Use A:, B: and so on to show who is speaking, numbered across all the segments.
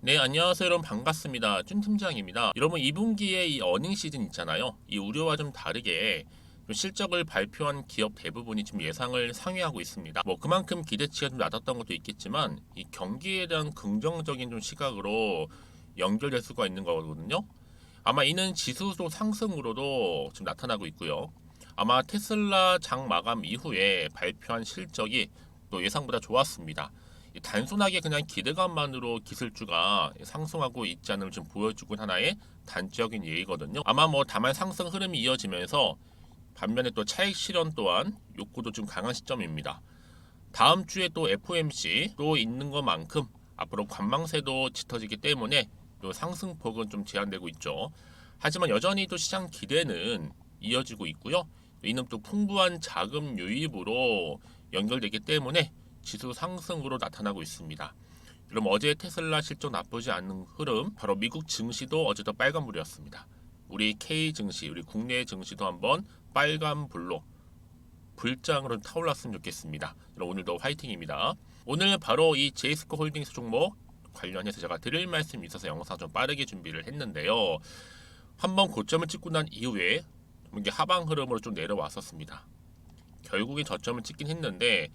A: 네, 안녕하세요. 여러분 반갑습니다. 준 팀장입니다. 여러분 2분기에 이 어닝 시즌 있잖아요. 이 우려와 좀 다르게 좀 실적을 발표한 기업 대부분이 지금 예상을 상회하고 있습니다. 뭐 그만큼 기대치가 좀 낮았던 것도 있겠지만 이 경기에 대한 긍정적인 좀 시각으로 연결될 수가 있는 거거든요. 아마 이는 지수도 상승으로도 지금 나타나고 있고요. 아마 테슬라 장 마감 이후에 발표한 실적이 또 예상보다 좋았습니다. 단순하게 그냥 기대감만으로 기술주가 상승하고 있지 않음을 좀 보여주고 하나의 단적인 예이거든요. 아마 뭐 다만 상승 흐름이 이어지면서 반면에 또 차익 실현 또한 욕구도 좀 강한 시점입니다. 다음 주에 또 FOMC 또 있는 것만큼 앞으로 관망세도 짙어지기 때문에 또 상승폭은 좀 제한되고 있죠. 하지만 여전히 또 시장 기대는 이어지고 있고요. 이는 또 풍부한 자금 유입으로 연결되기 때문에 지수 상승으로 나타나고 있습니다. 그럼 어제 테슬라 실적 나쁘지 않은 흐름, 바로 미국 증시도 어제도 빨간불이었습니다. 우리 K 증시, 우리 국내 증시도 한번 빨간불로 불장으로 타올랐으면 좋겠습니다. 그럼 오늘도 화이팅입니다. 오늘 바로 이 제이스코 홀딩스 종목 관련해서 제가 드릴 말씀이 있어서 영상 좀 빠르게 준비를 했는데요. 한번 고점을 찍고 난 이후에 이게 하방 흐름으로 좀 내려왔었습니다. 결국에 저점을 찍긴 했는데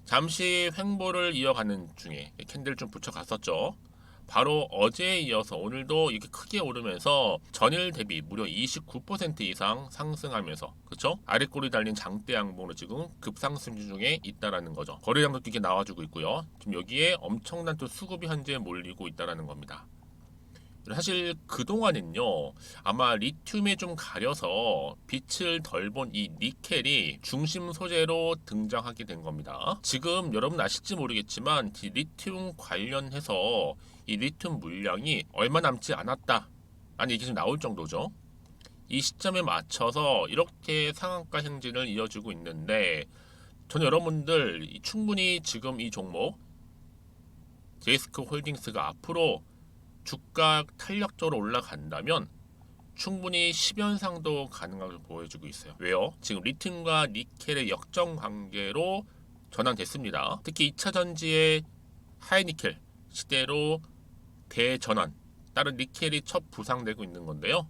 A: 잠시 횡보를 이어가는 중에 캔들 좀 붙여갔었죠. 바로 어제에 이어서 오늘도 이렇게 크게 오르면서 전일 대비 무려 29% 이상 상승하면서, 그쵸? 아랫골이 달린 장대 양봉으로 지금 급상승 중에 있다라는 거죠. 거래량도 이렇게 나와주고 있고요. 지금 여기에 엄청난 또 수급이 현재 몰리고 있다라는 겁니다. 사실 그동안은요, 아마 리튬에 좀 가려서 빛을 덜 본 이 니켈이 중심 소재로 등장하게 된 겁니다. 지금 여러분 아실지 모르겠지만 이 리튬 관련해서 이 리튬 물량이 얼마 남지 않았다 라는 얘기 좀 나올 정도죠. 이 시점에 맞춰서 이렇게 상한가 행진을 이어주고 있는데, 저는 여러분들 충분히 지금 이 종목 제이스코 홀딩스가 앞으로 주가 탄력적으로 올라간다면 충분히 10연상도 가능하게 보여주고 있어요. 왜요? 지금 리튬과 니켈의 역전 관계로 전환됐습니다. 특히 2차 전지의 하이니켈 시대로 대전환, 따른 니켈이 첫 부상되고 있는 건데요.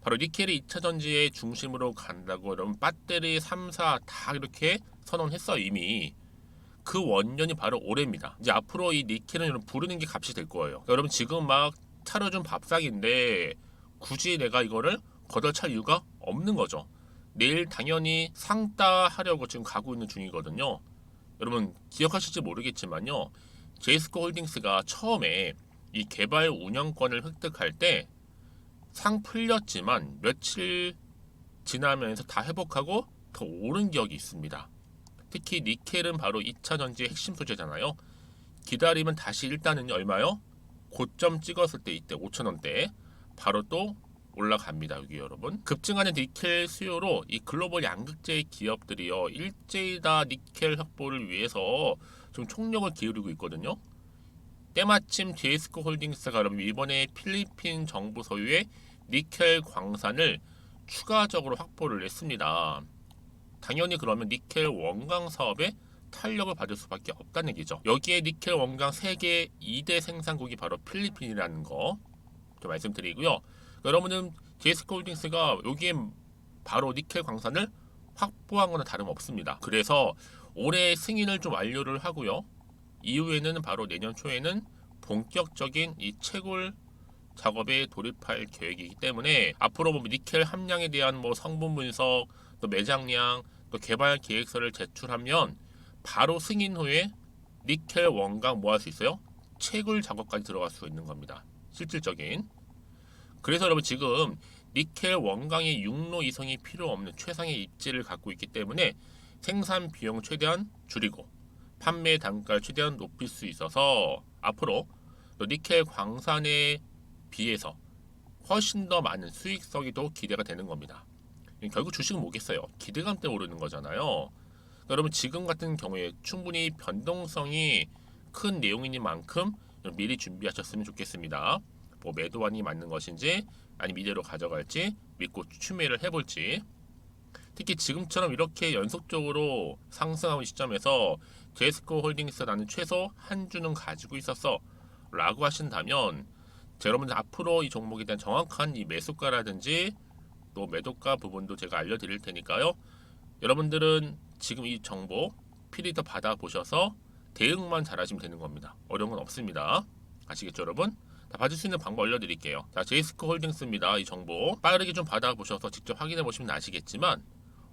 A: 바로 니켈이 2차 전지의 중심으로 간다고 여러분 배터리 3사 다 이렇게 선언했어 이미. 그 원년이 바로 올해입니다. 이제 앞으로 이 니켈은 여러분 부르는 게 값이 될 거예요. 그러니까 여러분 지금 막 차려준 밥상인데 굳이 내가 이거를 걷어찰 이유가 없는 거죠. 내일 당연히 상따 하려고 지금 가고 있는 중이거든요. 여러분 기억하실지 모르겠지만요. 제이스코 홀딩스가 처음에 이 개발 운영권을 획득할 때 상 풀렸지만 며칠 지나면서 다 회복하고 더 오른 기억이 있습니다. 특히 니켈은 바로 2차 전지의 핵심 소재잖아요. 기다리면 다시 일단은 얼마요? 고점 찍었을 때 이때 5,000원대 바로 또 올라갑니다. 여기 여러분. 급증하는 니켈 수요로 이 글로벌 양극재 기업들이요 일제히 다 니켈 확보를 위해서 좀 총력을 기울이고 있거든요. 때마침 제이스코 홀딩스가 여러분 이번에 필리핀 정부 소유의 니켈 광산을 추가적으로 확보를 했습니다. 당연히 그러면 니켈 원광 사업에 탄력을 받을 수밖에 없다는 얘기죠. 여기에 니켈 원광 세계 2대 생산국이 바로 필리핀이라는 거 좀 말씀드리고요. 여러분은 제이스코 홀딩스가 여기에 바로 니켈 광산을 확보한 거나 다름없습니다. 그래서 올해 승인을 좀 완료를 하고요. 이후에는 바로 내년 초에는 본격적인 이 채굴 작업에 돌입할 계획이기 때문에 앞으로 뭐 니켈 함량에 대한 뭐 성분 분석, 또 매장량, 또 개발 계획서를 제출하면 바로 승인 후에 니켈 원광 뭐 할 수 있어요? 채굴 작업까지 들어갈 수 있는 겁니다. 실질적인. 그래서 여러분 지금 니켈 원광의 육로 이성이 필요 없는 최상의 입지를 갖고 있기 때문에 생산 비용 최대한 줄이고 판매 단가를 최대한 높일 수 있어서 앞으로 또 니켈 광산에 비해서 훨씬 더 많은 수익성이 더 기대가 되는 겁니다. 결국 주식은 뭐겠어요? 기대감 때문에 오르는 거잖아요. 여러분 지금 같은 경우에 충분히 변동성이 큰 내용인 만큼 미리 준비하셨으면 좋겠습니다. 뭐 매도안이 맞는 것인지 아니면 이대로 가져갈지 믿고 추매를 해볼지. 특히 지금처럼 이렇게 연속적으로 상승하는 시점에서 제스코 홀딩스라는 최소 한 주는 가지고 있어서 라고 하신다면 여러분들 앞으로 이 종목에 대한 정확한 이 매수가라든지 또 매도가 부분도 제가 알려드릴 테니까요. 여러분들은 지금 이 정보 필히 더 받아보셔서 대응만 잘하시면 되는 겁니다. 어려운 건 없습니다. 아시겠죠, 여러분? 다 받을 수 있는 방법 알려드릴게요. 자, 제이스코 홀딩스입니다. 이 정보 빠르게 좀 받아보셔서 직접 확인해 보시면 아시겠지만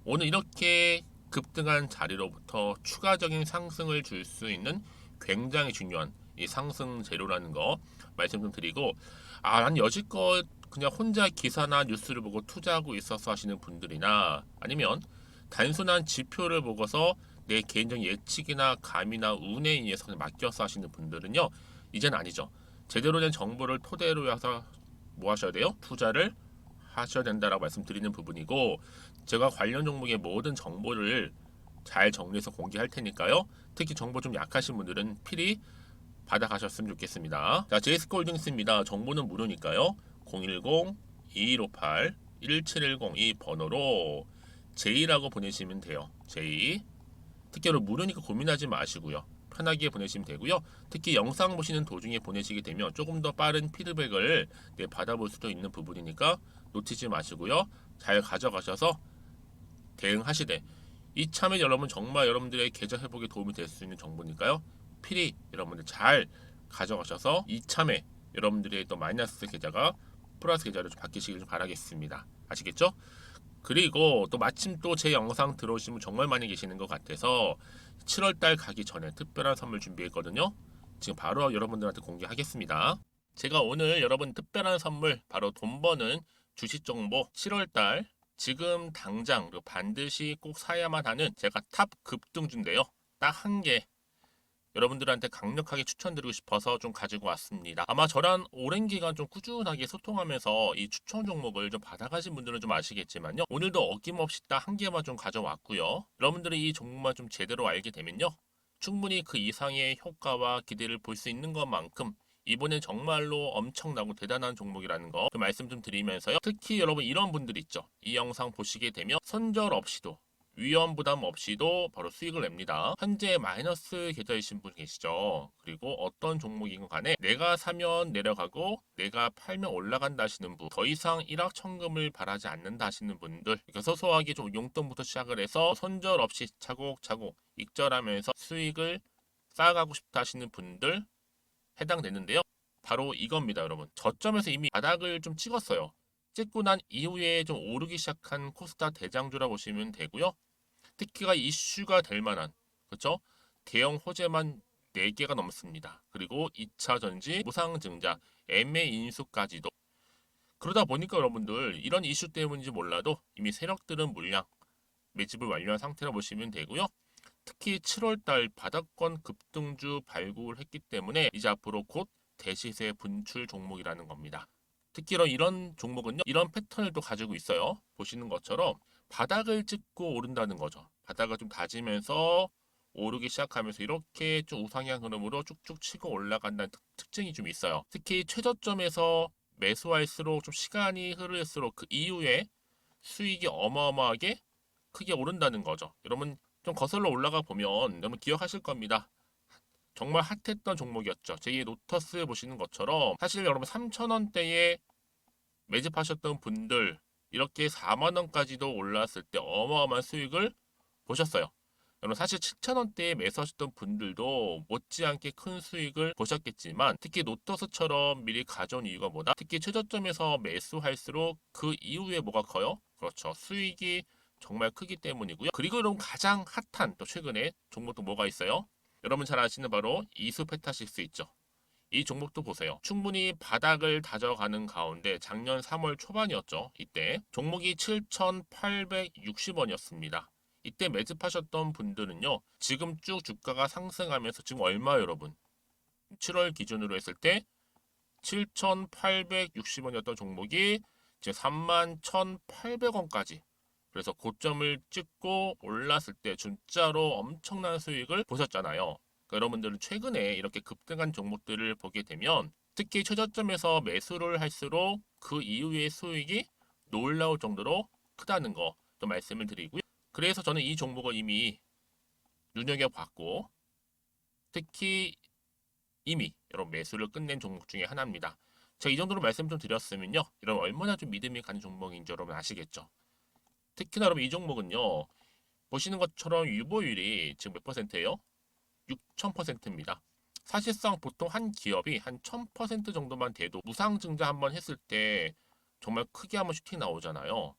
A: 오늘 이렇게 급등한 자리로부터 추가적인 상승을 줄 수 있는 굉장히 중요한 이 상승 재료라는 거 말씀 좀 드리고, 난 여지껏 그냥 혼자 기사나 뉴스를 보고 투자하고 있어서 하시는 분들이나 아니면 단순한 지표를 보고서 내 개인적인 예측이나 감이나 운에 의해서 그냥 맡겨서 하시는 분들은요, 이젠 아니죠. 제대로 된 정보를 토대로 해서 뭐 하셔야 돼요? 투자를 하셔야 된다라고 말씀드리는 부분이고, 제가 관련 종목의 모든 정보를 잘 정리해서 공개할 테니까요. 특히 정보 좀 약하신 분들은 필히 받아가셨으면 좋겠습니다. 자, 제이스콜딩스입니다. 정보는 무료니까요. 010-2158-1710 이 번호로 J라고 보내시면 돼요. J. 특히로 무료니까 고민하지 마시고요. 편하게 보내시면 되고요. 특히 영상 보시는 도중에 보내시게 되면 조금 더 빠른 피드백을 받아볼 수도 있는 부분이니까 놓치지 마시고요. 잘 가져가셔서 대응하시되, 이참에 여러분 정말 여러분들의 계좌 회복에 도움이 될 수 있는 정보니까요. 필히 여러분들 잘 가져가셔서 이참에 여러분들의 또 마이너스 계좌가 플러스 계좌로 좀 바뀌시길 바라겠습니다. 아시겠죠? 그리고 또 마침 또 제 영상 들어오신 분 정말 많이 계시는 것 같아서 7월달 가기 전에 특별한 선물 준비했거든요. 지금 바로 여러분들한테 공개하겠습니다. 제가 오늘 여러분 특별한 선물, 바로 돈 버는 주식 정보 7월달 지금 당장 반드시 꼭 사야만 하는 제가 탑 급등주인데요. 딱 한 개 여러분들한테 강력하게 추천드리고 싶어서 좀 가지고 왔습니다. 아마 저랑 오랜 기간 좀 꾸준하게 소통하면서 이 추천 종목을 좀 받아가신 분들은 좀 아시겠지만요. 오늘도 어김없이 딱 한 개만 좀 가져왔고요. 여러분들이 이 종목만 좀 제대로 알게 되면요. 충분히 그 이상의 효과와 기대를 볼 수 있는 것만큼 이번엔 정말로 엄청나고 대단한 종목이라는 거 그 말씀 좀 드리면서요. 특히 여러분 이런 분들 있죠. 이 영상 보시게 되면 손절 없이도 위험 부담 없이도 바로 수익을 냅니다. 현재 마이너스 계좌이신 분 계시죠. 그리고 어떤 종목이건 간에 내가 사면 내려가고 내가 팔면 올라간다 하시는 분, 더 이상 일확천금을 바라지 않는다 하시는 분들, 그러니까 소소하게 좀 용돈부터 시작을 해서 손절 없이 차곡차곡 익절하면서 수익을 쌓아가고 싶다 하시는 분들 해당되는데요. 바로 이겁니다, 여러분. 저점에서 이미 바닥을 좀 찍었어요. 찍고 난 이후에 좀 오르기 시작한 코스닥 대장주라 보시면 되고요. 특히가 이슈가 될 만한, 그렇죠? 대형 호재만 4개가 넘습니다. 그리고 2차 전지, 무상증자, 애매 인수까지도. 그러다 보니까 여러분들 이런 이슈 때문인지 몰라도 이미 세력들은 물량 매집을 완료한 상태라 보시면 되고요. 특히 7월달 바닥권 급등주 발굴을 했기 때문에 이제 앞으로 곧 대시세 분출 종목이라는 겁니다. 특히 이런 종목은요, 이런 패턴을 또 가지고 있어요. 보시는 것처럼 바닥을 찍고 오른다는 거죠. 바닥을 좀 다지면서 오르기 시작하면서 이렇게 좀 우상향 흐름으로 쭉쭉 치고 올라간다는 특징이 좀 있어요. 특히 최저점에서 매수할수록 좀 시간이 흐를수록 그 이후에 수익이 어마어마하게 크게 오른다는 거죠. 여러분 좀 거슬러 올라가 보면 여러분 기억하실 겁니다. 정말 핫했던 종목이었죠. 제2의 노터스 보시는 것처럼 사실 여러분 3,000원대에 매집하셨던 분들 이렇게 4만 원까지도 올랐을 때 어마어마한 수익을 보셨어요. 여러분 사실 7,000원대에 매수하셨던 분들도 못지않게 큰 수익을 보셨겠지만 특히 노터스처럼 미리 가져온 이유가 뭐다? 특히 최저점에서 매수할수록 그 이후에 뭐가 커요? 그렇죠. 수익이 정말 크기 때문이고요. 그리고 여러분 가장 핫한 또 최근에 종목도 뭐가 있어요? 여러분 잘 아시는 바로 이수페타식스 있죠. 이 종목도 보세요. 충분히 바닥을 다져가는 가운데 작년 3월 초반이었죠. 이때 종목이 7,860원이었습니다. 이때 매집하셨던 분들은요. 지금 쭉 주가가 상승하면서 지금 얼마 여러분? 7월 기준으로 했을 때 7,860원이었던 종목이 이제 31,800원까지 그래서 고점을 찍고 올랐을 때 진짜로 엄청난 수익을 보셨잖아요. 그러니까 여러분들은 최근에 이렇게 급등한 종목들을 보게 되면 특히 최저점에서 매수를 할수록 그 이후의 수익이 놀라울 정도로 크다는 거 좀 말씀을 드리고요. 그래서 저는 이 종목을 이미 눈여겨봤고 특히 이미 여러분 매수를 끝낸 종목 중에 하나입니다. 제가 이 정도로 말씀 좀 드렸으면요, 여러분 얼마나 좀 믿음이 가는 종목인지 여러분 아시겠죠? 특히나 여러분 이 종목은요, 보시는 것처럼 유보율이 지금 몇 퍼센트예요? 6,000%입니다. 사실상 보통 한 기업이 한 1,000% 정도만 돼도 무상증자 한번 했을 때 정말 크게 한번 슈팅 나오잖아요.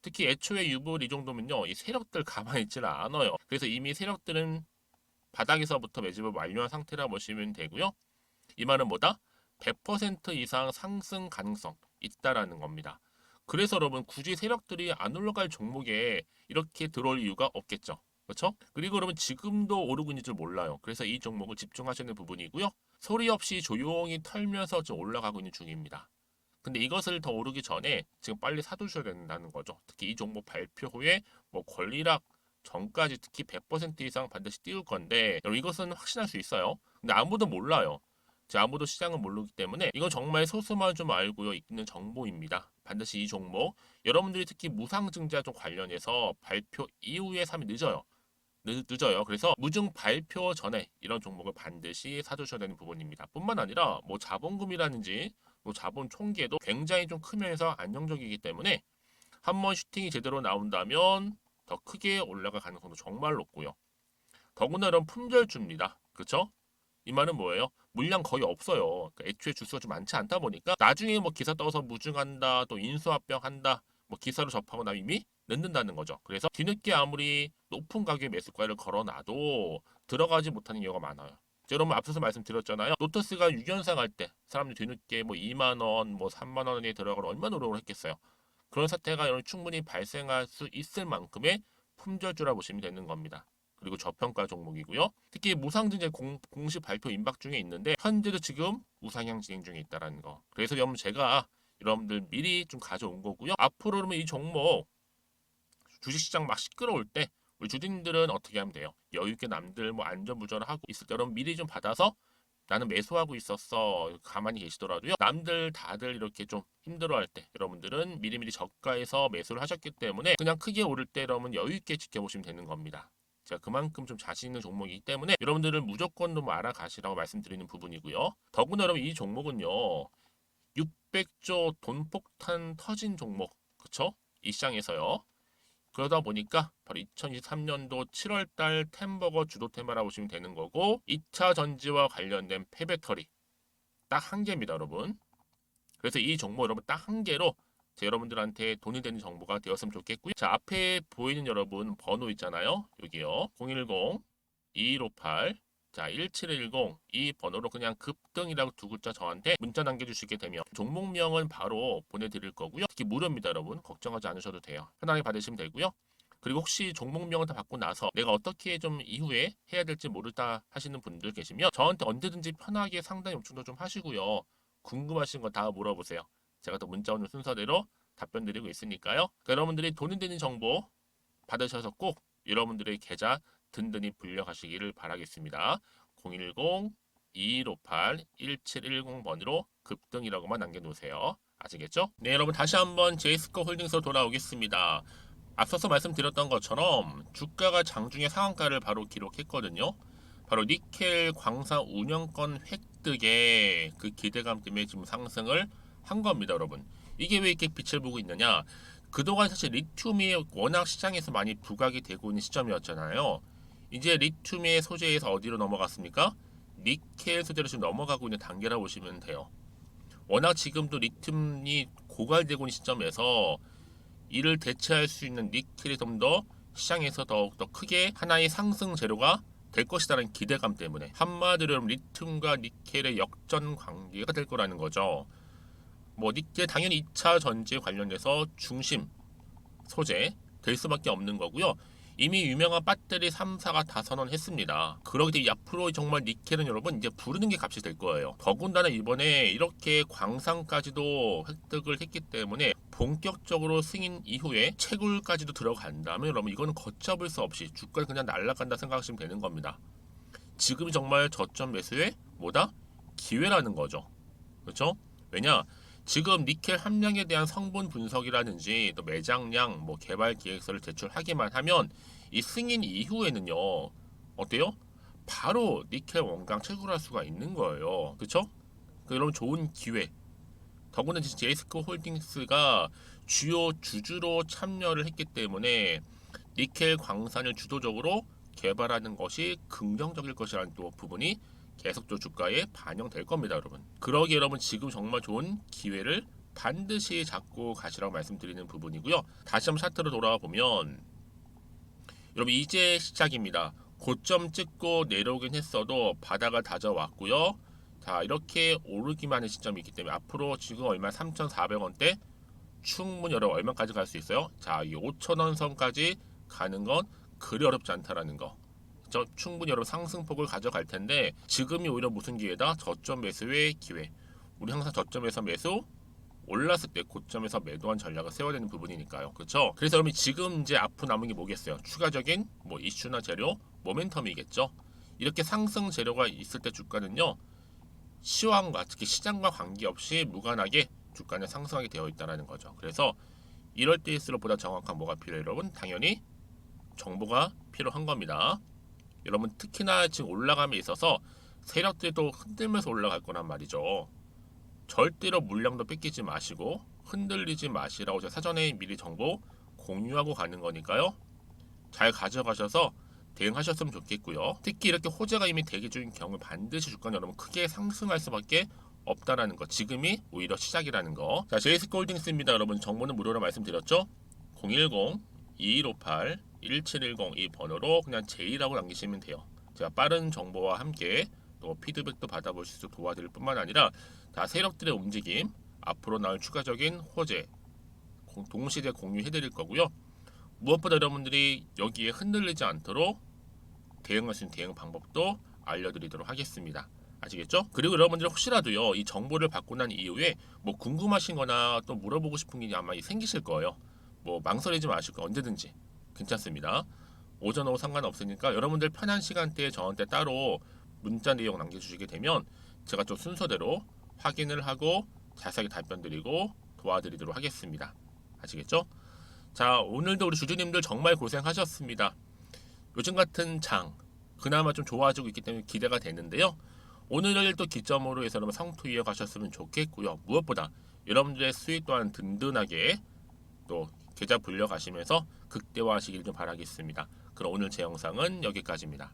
A: 특히 애초에 유보율 이 정도면요, 이 세력들 가만히 있지는 않아요. 그래서 이미 세력들은 바닥에서부터 매집을 완료한 상태라 보시면 되고요. 이 말은 뭐다? 100% 이상 상승 가능성 있다라는 겁니다. 그래서 여러분 굳이 세력들이 안 올라갈 종목에 이렇게 들어올 이유가 없겠죠. 그렇죠? 그리고 여러분 지금도 오르고 있는 줄 몰라요. 그래서 이 종목을 집중하시는 부분이고요. 소리 없이 조용히 털면서 좀 올라가고 있는 중입니다. 근데 이것을 더 오르기 전에 지금 빨리 사두셔야 된다는 거죠. 특히 이 종목 발표 후에 뭐 권리락 전까지 특히 100% 이상 반드시 띄울 건데 여러분 이것은 확신할 수 있어요. 근데 아무도 몰라요. 아무도 시장을 모르기 때문에 이건 정말 소수만 좀 알고요 있는 정보입니다. 반드시 이 종목 여러분들이 특히 무상증자 좀 관련해서 발표 이후에 사면 늦어요. 늦어요. 그래서 무증 발표 전에 이런 종목을 반드시 사두셔야 되는 부분입니다. 뿐만 아니라 뭐 자본금이라든지 뭐 자본 총계도 굉장히 좀 크면서 안정적이기 때문에 한번 슈팅이 제대로 나온다면 더 크게 올라갈 가능성도 정말 높고요. 더구나 이런 품절주입니다. 그렇죠? 이 말은 뭐예요? 물량 거의 없어요. 그러니까 애초에 주수가 좀 많지 않다 보니까 나중에 뭐 기사 떠서 무증한다, 또 인수합병 한다, 뭐 기사로 접하고 나면 이미 늦는다는 거죠. 그래서 뒤늦게 아무리 높은 가격의 매수가를 걸어놔도 들어가지 못하는 경우가 많아요. 여러분 앞서서 말씀드렸잖아요. 로터스가 6연상 할 때 사람들이 뒤늦게 뭐 2만 원, 뭐 3만 원에 들어가고 얼마나 노력을 했겠어요. 그런 사태가 충분히 발생할 수 있을 만큼의 품절주라 보시면 되는 겁니다. 그리고 저평가 종목이고요. 특히 무상증자 공식 발표 임박 중에 있는데 현재도 지금 우상향 진행 중에 있다는 거. 그래서 여러분 제가 여러분들 미리 좀 가져온 거고요. 앞으로 그러면 이 종목 주식시장 막 시끄러울 때 우리 주주님들은 어떻게 하면 돼요? 여유 있게 남들 뭐 안전부전을 하고 있을 때 여러분 미리 좀 받아서 나는 매수하고 있었어 가만히 계시더라도요. 남들 다들 이렇게 좀 힘들어할 때 여러분들은 미리미리 저가에서 매수를 하셨기 때문에 그냥 크게 오를 때 여러분 여유 있게 지켜보시면 되는 겁니다. 제가 그만큼 좀 자신 있는 종목이기 때문에 여러분들은 무조건 좀 알아가시라고 말씀드리는 부분이고요. 더구나 여러분 이 종목은요. 600조 돈폭탄 터진 종목. 그쵸? 이 시장에서요. 그러다 보니까 바로 2023년도 7월달 템버거 주도 테마라고 보시면 되는 거고 2차 전지와 관련된 폐배터리 딱 한 개입니다 여러분. 그래서 이 정보 여러분 딱 한 개로 여러분들한테 돈이 되는 정보가 되었으면 좋겠고요. 자 앞에 보이는 여러분 번호 있잖아요. 여기요. 010-2158 자 1710 이 번호로 그냥 급등이라고 두 글자 저한테 문자 남겨주시게 되면 종목명은 바로 보내드릴 거고요. 특히 무료입니다 여러분. 걱정하지 않으셔도 돼요. 편하게 받으시면 되고요. 그리고 혹시 종목명을 다 받고 나서 내가 어떻게 좀 이후에 해야 될지 모르다 하시는 분들 계시면 저한테 언제든지 편하게 상담 요청도 좀 하시고요. 궁금하신 거 다 물어보세요. 제가 또 문자 오는 순서대로 답변 드리고 있으니까요. 그러니까 여러분들이 돈이 되는 정보 받으셔서 꼭 여러분들의 계좌 든든히 불려가시기를 바라겠습니다. 010-2158-1710번으로 급등이라고만 남겨놓으세요. 아시겠죠? 네 여러분 다시 한번 제이스코 홀딩스로 돌아오겠습니다. 앞서서 말씀드렸던 것처럼 주가가 장중에 상한가를 바로 기록했거든요. 바로 니켈 광산 운영권 획득에 그 기대감 때문에 지금 상승을 한 겁니다, 여러분. 이게 왜 이렇게 빛을 보고 있느냐? 그동안 사실 리튬이 워낙 시장에서 많이 부각이 되고 있는 시점이었잖아요. 이제 리튬의 소재에서 어디로 넘어갔습니까? 니켈 소재로 지금 넘어가고 있는 단계라고 보시면 돼요. 워낙 지금도 리튬이 고갈되고 있는 시점에서 이를 대체할 수 있는 니켈이 좀 더 시장에서 더욱더 크게 하나의 상승 재료가 될 것이라는 기대감 때문에 한마디로 리튬과 니켈의 역전 관계가 될 거라는 거죠. 뭐 니켈 당연히 2차 전지에 관련해서 중심 소재 될 수밖에 없는 거고요. 이미 유명한 배터리 3사가 다 선언했습니다. 그러기 때문에 앞으로 정말 니켈은 여러분 이제 부르는 게 값이 될 거예요. 더군다나 이번에 이렇게 광산까지도 획득을 했기 때문에 본격적으로 승인 이후에 채굴까지도 들어간다면 여러분 이거는 걷잡을 수 없이 주가는 그냥 날아간다 생각하시면 되는 겁니다. 지금이 정말 저점 매수의 뭐다? 기회라는 거죠. 그렇죠? 왜냐? 지금 니켈 함량에 대한 성분 분석이라든지 또 매장량, 뭐 개발 기획서를 제출하기만 하면 이 승인 이후에는요 어때요? 바로 니켈 원강 채굴할 수가 있는 거예요. 그렇죠? 여러분 좋은 기회. 더구나 제이스코 홀딩스가 주요 주주로 참여를 했기 때문에 니켈 광산을 주도적으로 개발하는 것이 긍정적일 것이라는 또 부분이 계속적으로 주가에 반영될 겁니다, 여러분. 그러기에 여러분 지금 정말 좋은 기회를 반드시 잡고 가시라고 말씀드리는 부분이고요. 다시 한번 차트로 돌아와 보면 여러분 이제 시작입니다. 고점 찍고 내려오긴 했어도 바닥을 다져왔고요. 자, 이렇게 오르기만 하는 시점이 있기 때문에 앞으로 지금 얼마 3,400원대 충분히 여러분 얼마까지 갈 수 있어요? 자, 이 5,000원 선까지 가는 건 그리 어렵지 않다라는 거. 충분히 여러분 상승폭을 가져갈 텐데 지금이 오히려 무슨 기회다? 저점 매수의 기회. 우리 항상 저점에서 매수, 올랐을 때 고점에서 매도한 전략을 세워야 되는 부분이니까요. 그렇죠? 그래서 여러분 지금 이제 앞으로 남은 게 뭐겠어요? 추가적인 뭐 이슈나 재료, 모멘텀이겠죠. 이렇게 상승 재료가 있을 때 주가는요. 시황과 특히 시장과 관계없이 무관하게 주가는 상승하게 되어 있다는 거죠. 그래서 이럴 때일수록 보다 정확한 뭐가 필요해요, 여러분? 당연히 정보가 필요한 겁니다. 여러분 특히나 지금 올라감에 있어서 세력들도 흔들면서 올라갈 거란 말이죠. 절대로 물량도 뺏기지 마시고 흔들리지 마시라고 제가 사전에 미리 정보 공유하고 가는 거니까요. 잘 가져가셔서 대응하셨으면 좋겠고요. 특히 이렇게 호재가 이미 대기 중인 경우 반드시 주가는 여러분 크게 상승할 수밖에 없다라는 거. 지금이 오히려 시작이라는 거. 자, 제이스코 홀딩스입니다. 여러분 정보는 무료로 말씀드렸죠. 010-2158-1710 이 번호로 그냥 제이라고 남기시면 돼요. 제가 빠른 정보와 함께 또 피드백도 받아볼 수 있도록 도와드릴 뿐만 아니라 다 세력들의 움직임, 앞으로 나올 추가적인 호재 동시에 공유해드릴 거고요. 무엇보다 여러분들이 여기에 흔들리지 않도록 대응할 수 있는 대응 방법도 알려드리도록 하겠습니다. 아시겠죠? 그리고 여러분들 혹시라도요 이 정보를 받고 난 이후에 뭐 궁금하신 거나 또 물어보고 싶은 게 아마 생기실 거예요. 뭐 망설이지 마시고 언제든지 괜찮습니다. 오전 오후 상관없으니까 여러분들 편한 시간대에 저한테 따로 문자 내용 남겨주시게 되면 제가 좀 순서대로 확인을 하고 자세하게 답변 드리고 도와드리도록 하겠습니다. 아시겠죠? 자, 오늘도 우리 주주님들 정말 고생하셨습니다. 요즘 같은 장 그나마 좀 좋아지고 있기 때문에 기대가 되는데요. 오늘을 또 기점으로 해서 여러분 성투 이어가셨으면 좋겠고요. 무엇보다 여러분들의 수익 또한 든든하게 또 계좌 불려 가시면서 극대화하시길 좀 바라겠습니다. 그럼 오늘 제 영상은 여기까지입니다.